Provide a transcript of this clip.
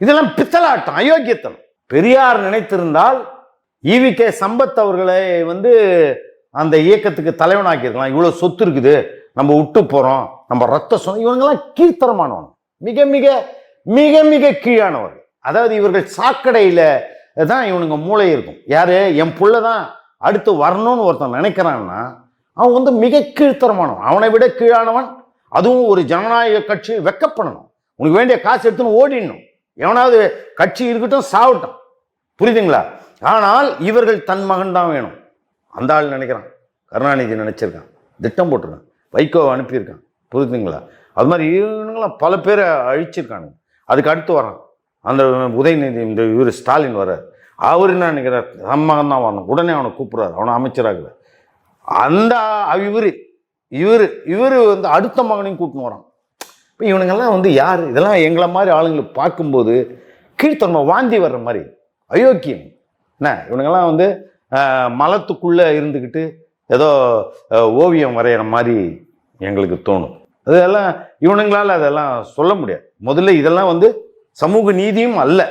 இதெல்லாம் பித்தலாட்டம், அயோக்கியத்தனம். பெரியார் நினைத்திருந்தால் ஈவிகே சம்பத் அவர்களை அந்த இயக்கத்துக்கு தலைவனாக்கியிருக்கலாம். இவ்வளவு சொத்து இருக்குது, நம்ம விட்டு போறோம், நம்ம ரத்த சொந்தம். இவங்கெல்லாம் கீழ்த்தரமானவன், மிக மிக மிக மிக கீழானவர்கள். அதாவது இவர்கள் சாக்கடையில தான் இவனுங்க மூளை இருக்கும். யாரு? என் புள்ளதான் அடுத்து வரணும்னு ஒருத்தன் நினைக்கிறான்னா அவன் மிக கீழ்த்தரமானவன், அவனை விட கீழானவன். அதுவும் ஒரு ஜனநாயக கட்சி வெக்கப்படணும். உனக்கு வேண்டிய காசு எடுத்துன்னு ஓடிடணும். எவனாவது கட்சி இருக்கட்டும், சாவட்டும். புரியுதுங்களா? ஆனால் இவர்கள் தன் மகன் தான் வேணும். அந்த ஆள் நினைக்கிறான், கருணாநிதி நினைச்சிருக்கான், திட்டம் போட்டிருக்கான், வைகோவை அனுப்பியிருக்கான். புரியுதுங்களா? அது மாதிரி இவனுங்களாம் பல பேரை அழிச்சிருக்கானுங்க. அதுக்கு அடுத்து வரான் அந்த உதயநிதி, இந்த இவர் ஸ்டாலின் வர்றார். அவர் என்ன நினைக்கிறார்? தன் மகன் தான் வரணும். உடனே அவனை கூப்பிட்றாரு, அவனை அமைச்சராக. அந்த இவர் அடுத்த மகனையும் கூட்டின்னு வரான். இப்போ இவனுங்கெல்லாம் யார்? இதெல்லாம் எங்களை மாதிரி ஆளுங்களுக்கு பார்க்கும்போது கீழ்த்தன்மை, வாந்தி வர்ற மாதிரி, அயோக்கியம். என்ன இவனுங்கெல்லாம் மலத்துக்குள்ளே இருந்துக்கிட்டு ஏதோ ஓவியம் வரைகிற மாதிரி எங்களுக்கு தோணும். அதெல்லாம் இவனுங்களால் அதெல்லாம் சொல்ல முடியாது. முதல்ல இதெல்லாம் சமூக நீதியும் அல்ல.